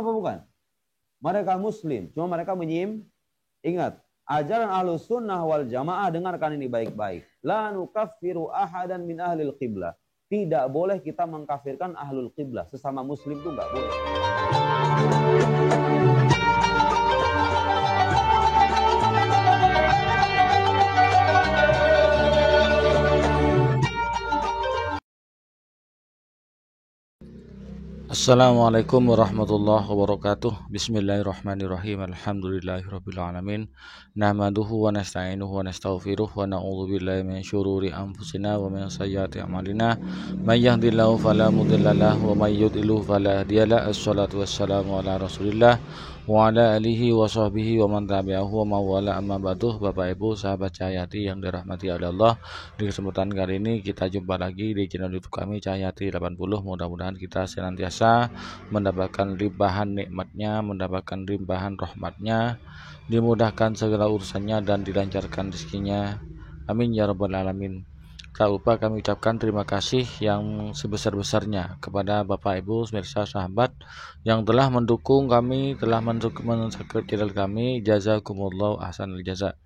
apa bukan? Mereka Muslim, cuma mereka ingat, ajaran Ahlus Sunnah wal Jamaah, dengarkan ini baik-baik. La nukaffiru ahadan min ahlil qiblah. Tidak boleh kita mengkafirkan ahlul qiblah. Sesama Muslim itu nggak boleh. Assalamualaikum warahmatullahi wabarakatuh. Bismillahirrahmanirrahim. Alhamdulillahirabbil alamin. Nahmaduhu wa nasta'inuhu wa nastaghfiruh wa na'udzu billahi min syururi anfusina wa min sayyiati a'malina. May yahdihillahu fala mudilla lahu wa may yudlil fala hadiyalah. Assalatu wassalamu ala Rasulillah wa ala alihi wa sahbihi wa man tabi'ahu wa mawala amma ba'du. Bapak Ibu sahabat Cahyati yang dirahmati oleh Allah, di kesempatan kali ini kita jumpa lagi di channel YouTube kami Cahyati 80. Mudah-mudahan kita senantiasa mendapatkan limpahan nikmatnya, mendapatkan limpahan rahmatnya, dimudahkan segala urusannya dan dilancarkan rezekinya. Amin ya rabbal alamin. Tak lupa kami ucapkan terima kasih yang sebesar-besarnya kepada Bapak Ibu pemirsa sahabat yang telah mendukung kami, telah men-subscribe channel kami. Jazakumullah ahsanul jaza.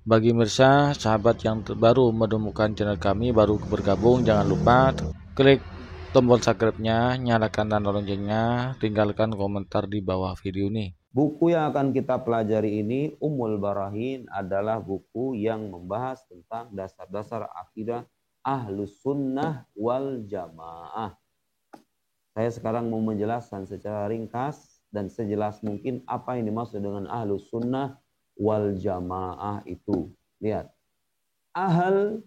Bagi pemirsa sahabat yang baru menemukan channel kami, baru bergabung, jangan lupa klik tombol subscribe-nya, nyalakan tanda loncengnya, tinggalkan komentar di bawah video ini. Buku yang akan kita pelajari ini, Ummul Barahin, adalah buku yang membahas tentang dasar-dasar akidah Ahlus Sunnah wal Jamaah. Saya sekarang mau menjelaskan secara ringkas dan sejelas mungkin apa yang dimaksud dengan Ahlus Sunnah wal Jamaah itu. Lihat, ahl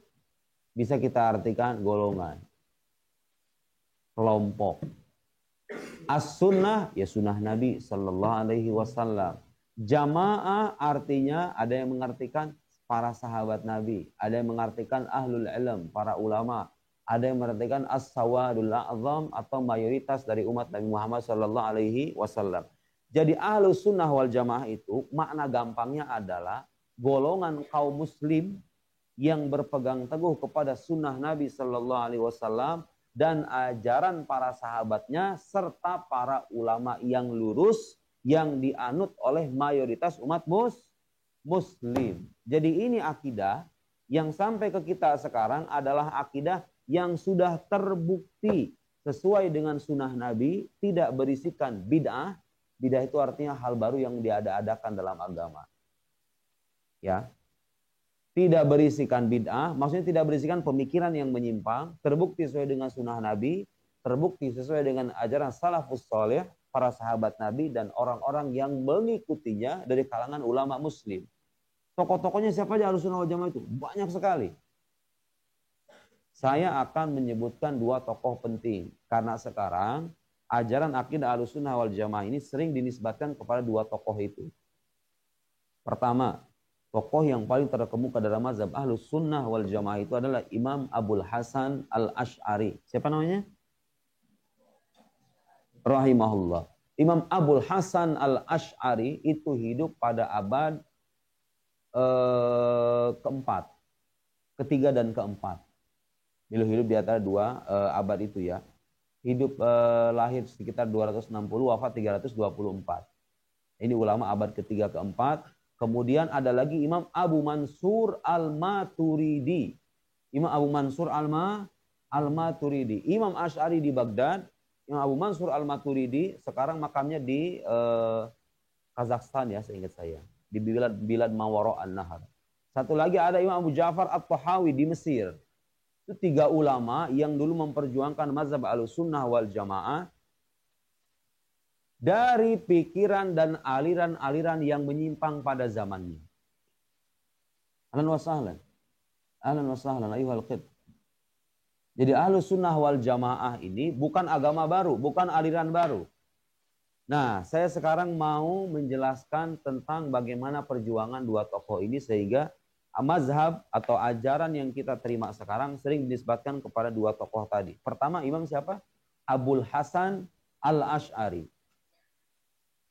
bisa kita artikan golongan, kelompok. As-sunnah ya sunnah Nabi Sallallahu Alaihi Wasallam. Jamaah artinya ada yang mengartikan para sahabat Nabi, ada yang mengartikan ahlul ilm, para ulama, ada yang mengartikan as-sawadul a'zam atau mayoritas dari umat Nabi Muhammad Sallallahu Alaihi Wasallam. Jadi ahlus sunnah wal jamaah itu makna gampangnya adalah golongan kaum muslim yang berpegang teguh kepada sunnah Nabi Sallallahu Alaihi Wasallam dan ajaran para sahabatnya serta para ulama yang lurus yang dianut oleh mayoritas umat muslim. Jadi ini akidah yang sampai ke kita sekarang adalah akidah yang sudah terbukti sesuai dengan sunnah Nabi, tidak berisikan bid'ah. Bid'ah itu artinya hal baru yang diada-adakan dalam agama. Ya. Tidak berisikan bid'ah, maksudnya tidak berisikan pemikiran yang menyimpang, terbukti sesuai dengan sunnah Nabi, terbukti sesuai dengan ajaran salafus saleh, para sahabat Nabi dan orang-orang yang mengikutinya dari kalangan ulama muslim. Tokoh-tokohnya siapa aja Ahlus Sunnah wal Jamaah itu? Banyak sekali. Saya akan menyebutkan dua tokoh penting, karena sekarang ajaran akidah Ahlus Sunnah wal Jamaah ini sering dinisbatkan kepada dua tokoh itu. Pertama, tokoh yang paling terkemuka dalam mazhab Ahlus Sunnah wal Jamaah itu adalah Imam Abul Hasan Al-Asy'ari. Siapa namanya? Rahimahullah. Imam Abul Hasan Al-Asy'ari itu hidup pada abad keempat. Ketiga dan keempat. Beliau hidup di antara dua abad itu ya. Hidup lahir sekitar 260, wafat 324. Ini ulama abad ketiga keempat. Kemudian ada lagi Imam Abu Mansur Al-Maturidi. Imam Abu Mansur Al-Maturidi. Imam Asy'ari di Baghdad. Imam Abu Mansur Al-Maturidi sekarang makamnya di Kazakhstan ya seingat saya. Di Bilad Mawara an-Nahar. Satu lagi ada Imam Abu Ja'far At-Tahawi di Mesir. Itu tiga ulama yang dulu memperjuangkan mazhab Ahlussunnah wal Jamaah dari pikiran dan aliran-aliran yang menyimpang pada zamannya. Ahlan wa sahlan. Ahlan wa sahlan ayuhal khid. Jadi Ahlus Sunnah wal Jamaah ini bukan agama baru, bukan aliran baru. Nah, saya sekarang mau menjelaskan tentang bagaimana perjuangan dua tokoh ini sehingga mazhab atau ajaran yang kita terima sekarang sering dinisbatkan kepada dua tokoh tadi. Pertama, Imam siapa? Abul Hasan Al-Asy'ari.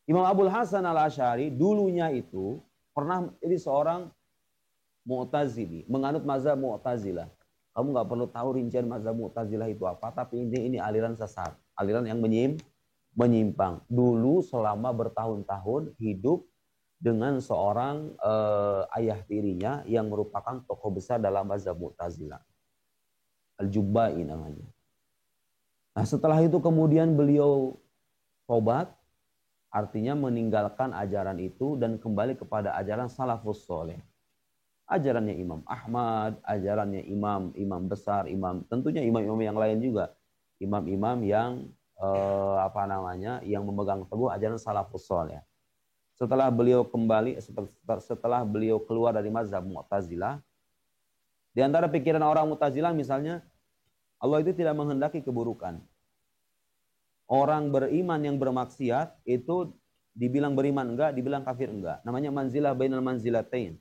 Imam Abul Hasan Al-Asy'ari dulunya itu pernah jadi seorang Mu'tazili, menganut mazhab Mu'tazilah. Kamu nggak perlu tahu rincian mazhab Mu'tazilah itu apa, tapi ini aliran sesat, aliran yang menyimpang. Dulu selama bertahun-tahun hidup dengan seorang ayah tirinya yang merupakan tokoh besar dalam mazhab Mu'tazilah. Al-Jubba'i namanya. Nah, setelah itu kemudian beliau tobat, artinya meninggalkan ajaran itu dan kembali kepada ajaran salafus soleh. Ajarannya Imam Ahmad, ajarannya imam besar, tentunya imam-imam yang lain juga. Imam-imam yang yang memegang teguh ajaran salafus soleh. Setelah beliau kembali, setelah beliau keluar dari mazhab Mu'tazilah, di antara pikiran orang Mu'tazilah misalnya, Allah itu tidak menghendaki keburukan. Orang beriman yang bermaksiat itu dibilang beriman enggak, dibilang kafir enggak. Namanya manzilah bainal manzilatain.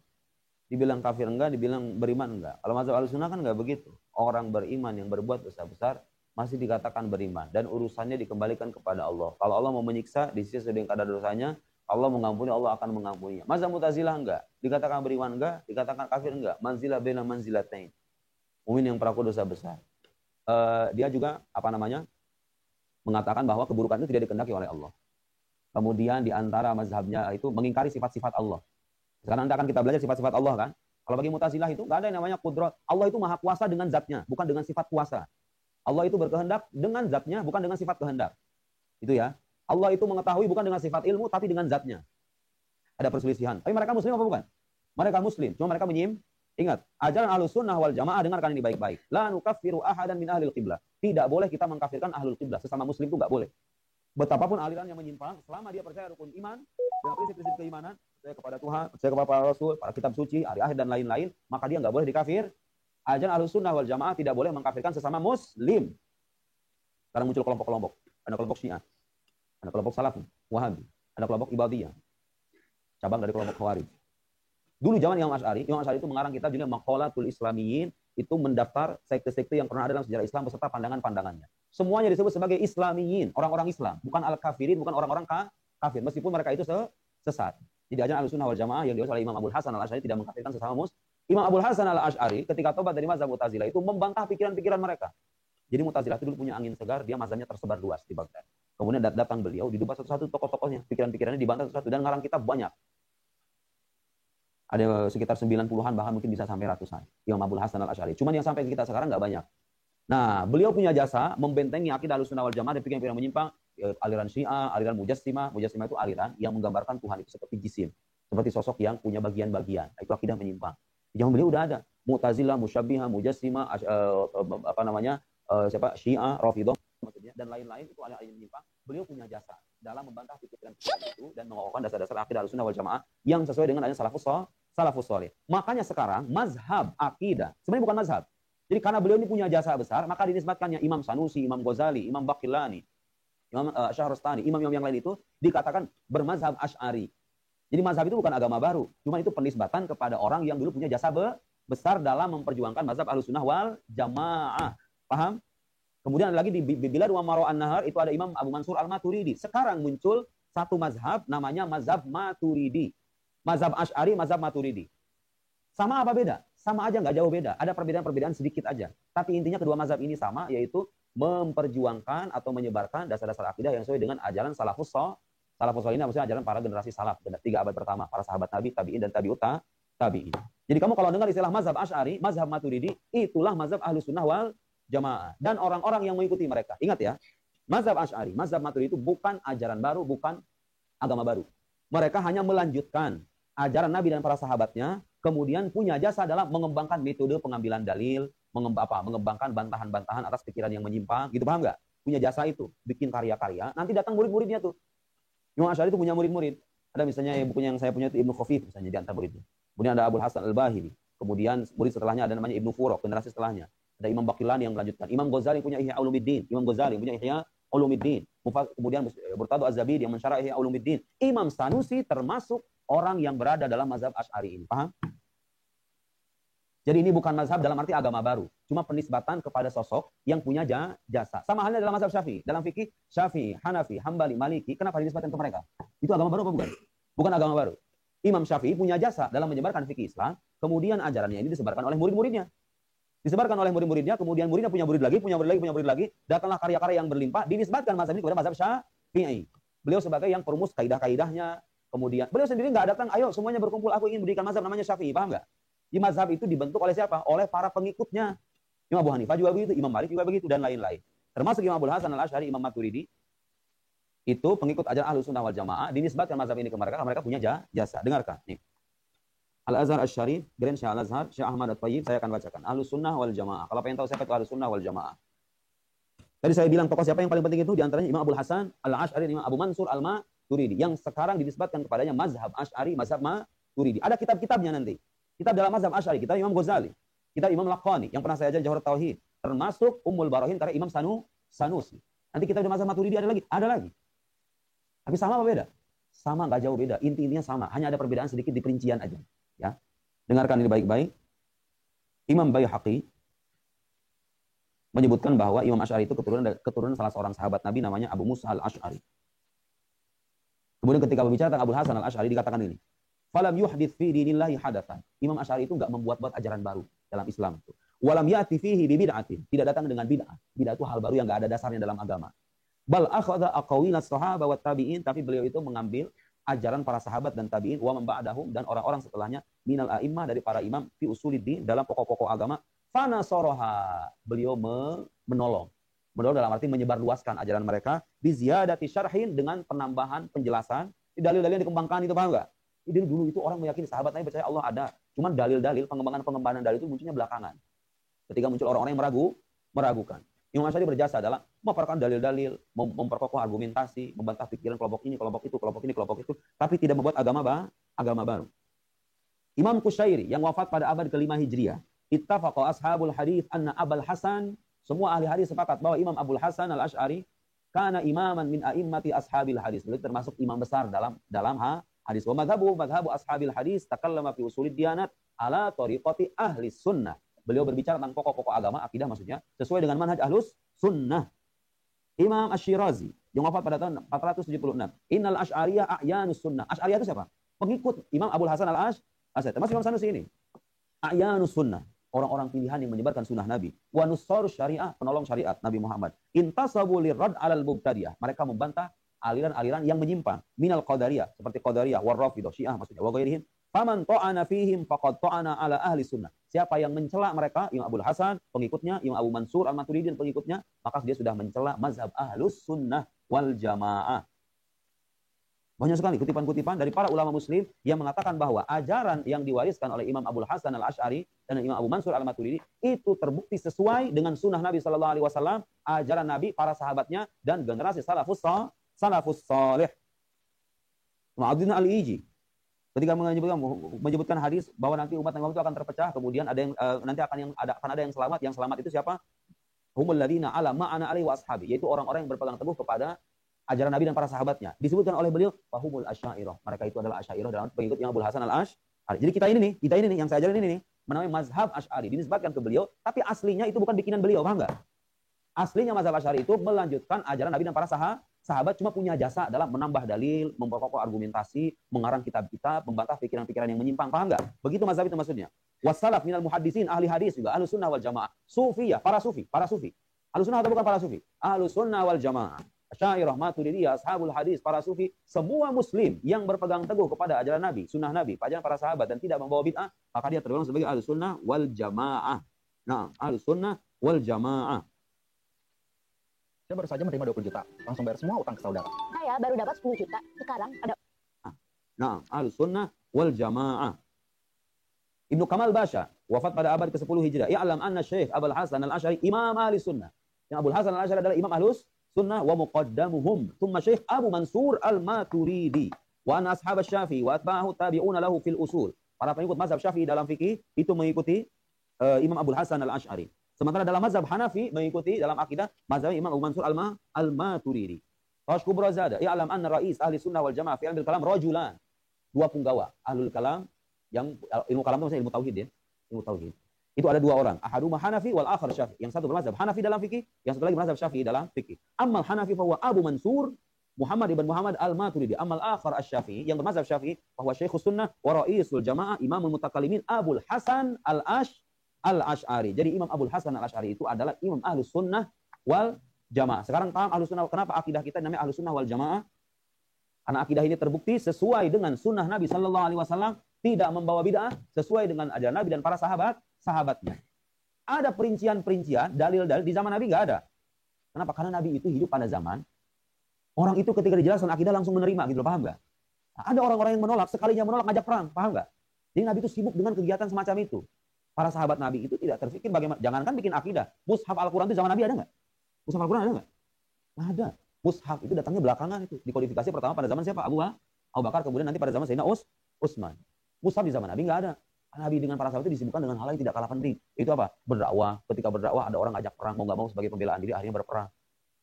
Dibilang kafir enggak, dibilang beriman enggak. Kalau mazhab Ahlussunnah kan enggak begitu. Orang beriman yang berbuat dosa besar masih dikatakan beriman dan urusannya dikembalikan kepada Allah. Kalau Allah mau menyiksa di sisi sesuai dengan kadar dosanya, Allah mengampuni, Allah akan mengampuninya. Mazhab Mu'tazilah enggak, dikatakan beriman enggak, dikatakan kafir enggak. Manzilah bainal manzilatain. Mukmin yang pelaku dosa besar. Dia juga mengatakan bahwa keburukan itu tidak dikehendaki oleh Allah. Kemudian di antara mazhabnya itu mengingkari sifat-sifat Allah. Sekarang nanti akan kita belajar sifat-sifat Allah kan. Kalau bagi Mu'tazilah itu nggak ada yang namanya qudrat. Allah itu maha kuasa dengan zatnya, bukan dengan sifat kuasa. Allah itu berkehendak dengan zatnya, bukan dengan sifat kehendak. Itu ya. Allah itu mengetahui bukan dengan sifat ilmu, tapi dengan zatnya. Ada perselisihan. Tapi mereka muslim apa bukan? Mereka muslim. Cuma mereka ingat, ajaran Ahlussunnah wal Jamaah, dengarkan ini baik-baik. La nukaffiru ahadan min ahlil qiblah. Tidak boleh kita mengkafirkan ahlul qiblah. Sesama muslim itu nggak boleh. Betapapun aliran yang menyimpang, selama dia percaya rukun iman, dengan prinsip-prinsip keimanan, percaya kepada Tuhan, percaya kepada para Rasul, para kitab suci, hari akhir dan lain-lain, maka dia nggak boleh dikafir. Ajaran Ahlussunnah wal Jamaah tidak boleh mengkafirkan sesama muslim. Sekarang muncul kelompok-kelompok. Ada kelompok Syiah, ada kelompok Salafi, Wahabi, ada kelompok Ibadiyah, cabang dari kelompok Khawarij. Dulu zaman Imam Asy'ari itu mengarang kitab judulnya Maqalatul Islamiyyin, itu mendaftar sekte-sekte yang pernah ada dalam sejarah Islam beserta pandangan-pandangannya. Semuanya disebut sebagai Islamiyyin, orang-orang Islam, bukan al-kafirin, bukan orang-orang kafir, meskipun mereka itu sesat. Jadi ajaran Ahlussunnah wal Jamaah yang diwakili oleh Imam Abul Hasan Al-Asy'ari tidak mengkafirkan sesama muslim. Imam Abul Hasan Al-Asy'ari ketika tobat dari mazhab Mu'tazilah itu membantah pikiran-pikiran mereka. Jadi Mu'tazilah itu dulu punya angin segar, dia mazhabnya tersebar luas di Baghdad. Kemudian datang beliau, didubah satu-satu tokoh-tokohnya, pikiran-pikirannya dibantah satu-satu, dan ngarang kitab banyak. Ada sekitar 90-an, bahkan mungkin bisa sampai ratusan. Imam Abul Hasan Al-Asy'ari. Cuman yang sampai kita sekarang nggak banyak. Nah, beliau punya jasa membentengi akidah Ahlussunnah wal Jamaah dari pikiran-pikiran menyimpang, aliran Syiah, aliran Mujassimah. Mujassimah itu aliran yang menggambarkan Tuhan itu seperti jisim, seperti sosok yang punya bagian-bagian. Itu akidah menyimpang. Di zaman beliau udah ada Mu'tazilah, Musyabbihah, Mujassimah, Syiah, Rafidhah dan lain-lain, itu aliran menyimpang. Beliau punya jasa dalam membantah pikiran-pikiran itu dan mengokohkan dasar-dasar akidah Ahlussunnah wal Jamaah yang sesuai dengan ajaran salafus saleh. Makanya sekarang mazhab akidah sebenarnya bukan mazhab. Jadi karena beliau ini punya jasa besar, maka dinisbatkannya Imam Sanusi, Imam Ghazali, Imam Baqillani, Imam Syahrastani, imam-imam yang lain itu dikatakan bermazhab Asy'ari. Jadi mazhab itu bukan agama baru, cuma itu penisbatan kepada orang yang dulu punya jasa besar dalam memperjuangkan mazhab Ahlussunnah wal Jamaah. Paham? Kemudian lagi di Bilad wa Mara'an Nahar itu ada Imam Abu Mansur Al-Maturidi. Sekarang muncul satu mazhab namanya mazhab Maturidi. Mazhab Asy'ari, mazhab Maturidi. Sama apa beda? Sama aja, nggak jauh beda. Ada perbedaan-perbedaan sedikit aja. Tapi intinya kedua mazhab ini sama, yaitu memperjuangkan atau menyebarkan dasar-dasar akidah yang sesuai dengan ajaran salafus salih, maksudnya ajaran para generasi salaf, 3 abad pertama, para sahabat Nabi, tabi'in dan tabi'in. Jadi kamu kalau dengar istilah mazhab Asy'ari, mazhab Maturidi, itulah mazhab Ahlussunnah wal Jamaah dan orang-orang yang mengikuti mereka. Ingat ya, mazhab Asy'ari, mazhab Maturidi itu bukan ajaran baru, bukan agama baru. Mereka hanya melanjutkan ajaran Nabi dan para sahabatnya, kemudian punya jasa dalam mengembangkan metode pengambilan dalil, mengembangkan bantahan-bantahan atas pikiran yang menyimpang, gitu, paham nggak? Punya jasa itu, bikin karya-karya, nanti datang murid-muridnya tuh. Imam Asy'ari itu punya murid-murid. Ada misalnya bukunya yang saya punya itu Ibnu Khafif misalnya di antara muridnya. Kemudian ada Abul Hasan Al-Bahili. Kemudian murid setelahnya ada namanya Ibnu Furaq, generasi setelahnya. Ada Imam Baqillani yang melanjutkan. Imam Ghazali punya Ihya Ulumuddin. Imam Ghazali punya Ihya Ulumuddin. Kemudian Murtado Az-Zabidi yang mensyarah Ihya Ulumuddin. Imam Sanusi termasuk orang yang berada dalam mazhab Asy'ari ini. Paham? Jadi ini bukan mazhab dalam arti agama baru. Cuma penisbatan kepada sosok yang punya jasa. Sama halnya dalam mazhab Syafi'i. Dalam fikih Syafi'i, Hanafi, Hambali, Maliki. Kenapa dinisbatkan ke mereka? Itu agama baru apa bukan? Bukan agama baru. Imam Syafi'i punya jasa dalam menyebarkan fikih Islam. Kemudian ajarannya ini disebarkan oleh murid-muridnya. Disebarkan oleh murid-muridnya, kemudian muridnya punya murid lagi, punya murid lagi, punya murid lagi. Datanglah karya-karya yang berlimpah, dinisbatkan mazhab ini kepada mazhab Syafi'i. Beliau sebagai yang perumus kaidah-kaidahnya. Kemudian beliau sendiri nggak datang, ayo semuanya berkumpul, aku ingin mendirikan mazhab namanya Syafi'i, paham nggak? Di mazhab itu dibentuk oleh siapa? Oleh para pengikutnya. Imam Abu Hanifah juga begitu, Imam Malik juga begitu, dan lain-lain. Termasuk Imam Abdul Hasan Al-Asy'ari, Imam Maturidi, itu pengikut ajaran Ahlus Sunnah wal Jamaah, dinisbatkan mazhab ini ke mereka, mereka punya jasa. Dengarkan, nih. Al-Azhar Asy-Syarif, Grand Syekh Al-Azhar, Syekh Ahmad At-Thayyib, saya akan bacakan. Ahlus Sunnah wal Jamaah. Kalau pengen tahu siapa itu Ahlus Sunnah wal Jamaah. Tadi saya bilang tokoh siapa yang paling penting itu, diantaranya Imam Abdul Hasan Al-Asy'ari, Imam Abu Mansur Al-Maturidi, yang sekarang dinisbatkan kepadanya mazhab Asy'ari, mazhab Maturidi. Ada kitab-kitabnya nanti. Kitab dalam mazhab Asy'ari, kitab Imam Ghazali, kitab Imam Laqani, yang pernah saya ajar Jawhar Tauhid, termasuk Ummul Barahin karya Imam Sanusi. Nanti kita di mazhab Maturidi ada lagi. Tapi sama apa beda? Sama, nggak jauh beda. Intinya sama, hanya ada perbedaan sedikit di perincian aja. Ya, dengarkan ini baik-baik. Imam Baihaqi menyebutkan bahwa Imam Asy'ari itu keturunan salah seorang sahabat Nabi namanya Abu Musa Al-Asy'ari. Kemudian ketika berbicara tentang Abu Hasan Al-Asy'ari dikatakan ini, falam yuhdits fi dinillahi hadatsan. Imam Asy'ari itu enggak membuat-buat ajaran baru dalam Islam itu. Walam ya'ti fihi bi bid'atin. Tidak datang dengan bid'ah. Bid'ah itu hal baru yang enggak ada dasarnya dalam agama. Bal akhadha aqawilas sahaba wat tabi'in, tapi beliau itu mengambil ajaran para sahabat dan tabi'in wa man ba'dahum, dan orang-orang setelahnya minal a'immah, dari para imam fi usuluddin, dalam pokok-pokok agama. Fanasaraha, beliau menolong dalam arti menyebarluaskan ajaran mereka bi ziyadati syarhin, dengan penambahan penjelasan. Dalil-dalil yang dikembangkan itu, paham enggak? Jadi dulu itu orang meyakini sahabat Nabi percaya Allah ada. Cuman dalil-dalil, pengembangan dalil itu munculnya belakangan. Ketika muncul orang-orang yang meragukan. Imam Asy'ari berjasa dalam memaparkan dalil-dalil, memperkokoh argumentasi, membantah pikiran kelompok ini, kelompok itu, tapi tidak membuat agama baru. Imam Qusyairi yang wafat pada abad ke-5 Hijriah, ittafaqa ashabul hadis anna Abul Hasan, semua ahli hadis sepakat bahwa Imam Abdul Hasan Al-Asy'ari kana imaman min a'immati ashabil hadis. Beliau termasuk imam besar dalam hadis. Wa madhabu ashabil hadis takallama fi usulid diyanat ala tariqati ahli sunnah. Beliau berbicara tentang pokok-pokok agama, akidah maksudnya, sesuai dengan manhaj Ahlus Sunnah. Imam Asy-Syirazi yang wafat pada tahun 476. Innal Asy'ariyah a'yanus sunnah. Asy'ariyah itu siapa? Pengikut Imam Abdul Hasan Al-Asy'ari. Termasuk Imam Sanusi ini. A'yanus sunnah. Orang-orang pilihan yang menyebarkan sunnah Nabi. Wa nussarus syariah, penolong syariat Nabi Muhammad. Intasabu lirrad 'alal mubtadi'ah. Mereka membantah aliran-aliran yang menyimpang. Minal qadariyah, seperti qadariyah, war rafidah, Syiah maksudnya, wa ghairihim. Faman ta'ana fihim faqad ta'ana ala ahli sunnah. Siapa yang mencela mereka, Imam Abdul Hasan, pengikutnya, Imam Abu Mansur Al-Maturidi, pengikutnya, maka dia sudah mencela mazhab Ahlus Sunnah wal Jamaah. Banyak sekali kutipan-kutipan dari para ulama muslim yang mengatakan bahwa ajaran yang diwariskan oleh Imam Abdul Hasan Al-Asy'ari dan Imam Abu Mansur Al-Maturidi itu terbukti sesuai dengan sunnah Nabi SAW, ajaran Nabi, para sahabatnya, dan generasi salafus salih. Ma'adudin Al-Iji ketika menyebutkan hadis bahwa nanti umat yang itu akan terpecah, kemudian ada yang nanti akan ada yang selamat. Yang selamat itu siapa? Humul ladzina ala ma'ana alaihi wa ashabi, yaitu orang-orang yang berpegang teguh kepada ajaran Nabi dan para sahabatnya. Disebutkan oleh beliau fahumul asy'ariyah. Mereka itu adalah asy'ariyah dalam pengikut Imam Abdul Hasan Al-Asy'ari. Jadi kita ini nih yang saya ajarin ini nih, menamai mazhab Asy'ari, dinisbatkan ke beliau, tapi aslinya itu bukan bikinan beliau, paham enggak? Aslinya mazhab Asy'ari itu melanjutkan ajaran Nabi dan para sahabat, cuma punya jasa dalam menambah dalil, memperkokoh argumentasi, mengarang kitab-kitab, membantah pikiran-pikiran yang menyimpang, paham enggak? Begitu mazhab itu maksudnya. Wassalaf minal muhaddisin, ahli hadis juga, Ahlus Sunnah wal Jamaah. Sufiyah, para sufi. Ahlus Sunnah atau bukan para sufi? Ahlus Sunnah wal Jamaah. Asy'ariyah, Maturidiyah, ashabul hadis, para sufi, semua muslim yang berpegang teguh kepada ajaran Nabi, sunnah Nabi, ajaran para sahabat, dan tidak membawa bid'ah, maka dia tergolong sebagai Ahlus Sunnah wal Jamaah. Nah, Ahlus Sunnah wal Jamaah. Saya baru saja menerima 20 juta, langsung bayar semua utang ke saudara. Saya baru dapat 10 juta, sekarang ada. Nah, Ahlus Sunnah wal Jamaah. Ibnu Kamal Basha, wafat pada abad ke-10 Hijriah. I'lam anna Syekh Abul Hasan Al-Asy'ari imam ahli sunnah. Yang Abul Hasan Al-Asy'ari adalah imam Ahlus Sunnah wa muqaddamuhum. Thumma Syekh Abu Mansur Al-Maturidi. Wa anna ashab Syafi'i wa atba'ahu tabi'una lahu fil usul. Para pengikut mazhab Syafi'i dalam fikih itu mengikuti Imam Abul Hasan Al-Asy'ari. Sementara dalam mazhab Hanafi mengikuti dalam akidah mazhab Imam Abu Mansur Al-Maturidi. Tashku Brazada, i'lam anna rais ahli sunnah wal jamaah fi ilmil kalam rajulan. Dua punggawa ahlul kalam, yang ilmu kalam itu maksudnya ilmu tauhid ya. Ilmu tauhid. Itu ada dua orang, ahaduma Hanafi wal akhar Syafi'i. Yang satu bermazhab Hanafi dalam fikih, yang satu lagi bermazhab Syafi'i dalam fikih. Ammal Hanafi fa huwa Abu Mansur Muhammad ibn Muhammad Al-Maturidi. Ammal akhar Asy-Syafi'i, yang bermazhab Syafi'i, bahwa Syekhus Sunnah wa Raisul Jamaah Imamul Mutakallimin Abul Hasan Al-Asy'ari. Jadi Imam Abul Hasan Al-Asy'ari itu adalah Imam Ahlus Sunnah wal jamaah. Sekarang paham Ahlussunnah, kenapa akidah kita namanya Ahlussunnah wal Jamaah? Karena akidah ini terbukti sesuai dengan sunnah Nabi Sallallahu Alaihi Wasallam, tidak membawa bid'ah, sesuai dengan ajaran Nabi dan para sahabatnya. Ada perincian-perincian, dalil-dalil di zaman Nabi nggak ada. Kenapa? Karena Nabi itu hidup pada zaman orang itu ketika dijelaskan akidah langsung menerima, gitu loh, paham nggak? Nah, ada orang-orang yang menolak, sekalinya menolak ngajak perang, paham nggak? Jadi Nabi itu sibuk dengan kegiatan semacam itu. Para sahabat Nabi itu tidak terpikir bagaimana, jangankan bikin akidah. Mushaf Al-Quran itu zaman Nabi ada nggak? Mushaf Al-Quran ada nggak? Nggak ada. Mushaf itu datangnya belakangan itu. Dikodifikasi pertama pada zaman siapa? Abu Bakar, kemudian nanti pada zaman Sayyidina Utsman. Mushaf di zaman Nabi nggak ada. Nabi dengan para sahabat itu disibukkan dengan hal yang tidak kalah penting. Itu apa? Berdakwah. Ketika berdakwah ada orang ngajak perang, mau nggak mau sebagai pembelaan diri akhirnya berperang.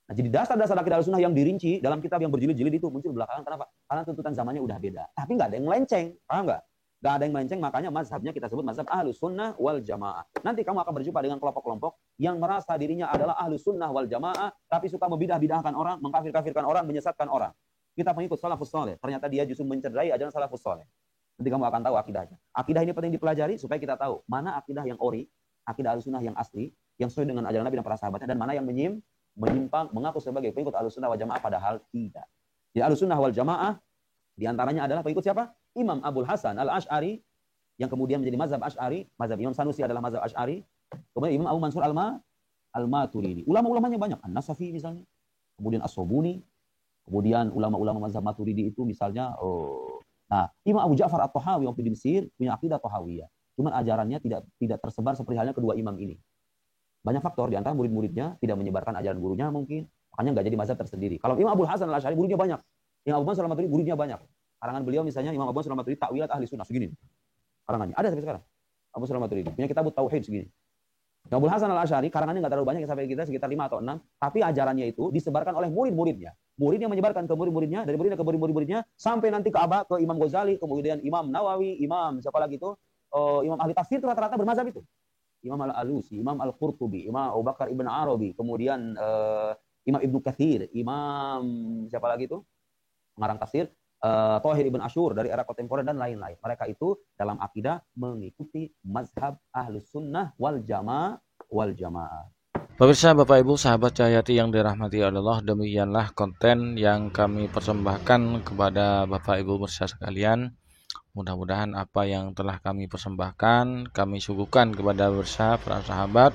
Nah, jadi dasar-dasar akidah Ahlussunnah yang dirinci dalam kitab yang berjilid-jilid itu muncul belakangan. Kenapa? Karena tuntutan zamannya udah beda. Tapi nggak ada yang melenceng, paham nggak? Nggak ada yang melenceng, makanya mazhabnya kita sebut mazhab Ahlussunnah wal Jamaah. Nanti kamu akan berjumpa dengan kelompok-kelompok yang merasa dirinya adalah Ahlussunnah wal Jamaah, tapi suka membidah-bidahkan orang, mengkafir-kafirkan orang, menyesatkan orang. Kita pengikut salafus saleh, ternyata dia justru mencederai ajaran salafus saleh. Nanti kamu akan tahu akidahnya. Akidah ini penting dipelajari supaya kita tahu mana akidah yang ori, akidah Ahlussunnah yang asli, yang sesuai dengan ajaran Nabi dan para sahabatnya, dan mana yang menyimpang, mengaku sebagai pengikut Ahlussunnah wal Jamaah padahal tidak. Jadi Ahlussunnah wal Jamaah diantaranya adalah pengikut siapa? Imam Abul Hasan Al-Asy'ari, yang kemudian menjadi mazhab Asy'ari. Mazhab Imam Sanusi adalah mazhab Asy'ari. Kemudian Imam Abu Mansur Al-Maturidi. Ulama-ulamanya banyak. An-Nasafi misalnya. Kemudian As-Sobuni. Kemudian ulama-ulama mazhab Maturidi itu misalnya Imam Abu Ja'far At-Tahawi waktu di Mesir punya akidah Tahawiyah. Cuman ajarannya tidak tersebar seperti halnya kedua imam ini. Banyak faktor, di antara murid-muridnya tidak menyebarkan ajaran gurunya mungkin. Makanya nggak jadi mazhab tersendiri. Kalau Imam Abul Hasan Al-Asy'ari muridnya banyak. Imam Abu Mansur Al-Maturidi muridnya banyak. Karangan beliau misalnya Imam Abu Mansur Al-Maturidi Ta'wilat Ahli Sunnah segini. Karangannya ada sampai sekarang. Abu Mansur Al-Maturidi punya kitab Tauhid segini. Imam Abul Hasan Al-Asy'ari karangannya nggak terlalu banyak sampai kita sekitar 5 atau 6, tapi ajarannya itu disebarkan oleh murid-muridnya. Muridnya menyebarkan ke murid-muridnya, dari muridnya ke murid-muridnya sampai nanti ke Imam Ghazali, kemudian Imam Nawawi, Imam siapa lagi itu? Imam ahli tafsir itu rata-rata bermazhab itu. Imam Al-Alusi, Imam Al-Qurtubi, Imam Abu Bakar Ibn Arabi, kemudian Imam Ibnu Katsir, Imam siapa lagi itu? Pengarang tafsir, Thahir Ibn Asyur dari era kontemporer dan lain-lain. Mereka itu dalam akidah mengikuti mazhab Ahlussunnah wal Jamaah. Pemirsa, Bapak Ibu, sahabat Cahyati yang dirahmati Allah, demikianlah konten yang kami persembahkan kepada Bapak Ibu pemirsa sekalian. Mudah-mudahan apa yang telah kami persembahkan, kami suguhkan kepada pemirsa, para sahabat,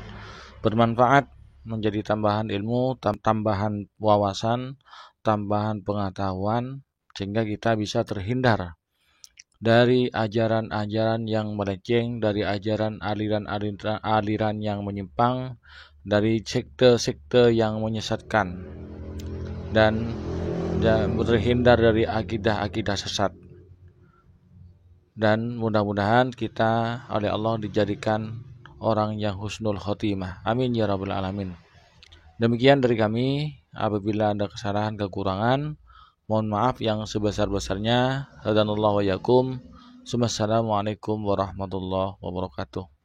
bermanfaat, menjadi tambahan ilmu, tambahan wawasan, tambahan pengetahuan, sehingga kita bisa terhindar dari ajaran-ajaran yang melenceng, dari ajaran aliran yang menyimpang, dari sekte-sekte yang menyesatkan, dan terhindar dari akidah-akidah sesat. Dan mudah-mudahan kita oleh Allah dijadikan orang yang husnul khotimah. Amin ya rabbal alamin. Demikian dari kami. Apabila ada kesalahan, kekurangan, mohon maaf yang sebesar-besarnya. Hadanallahu wa yakum. Assalamualaikum warahmatullahi wabarakatuh.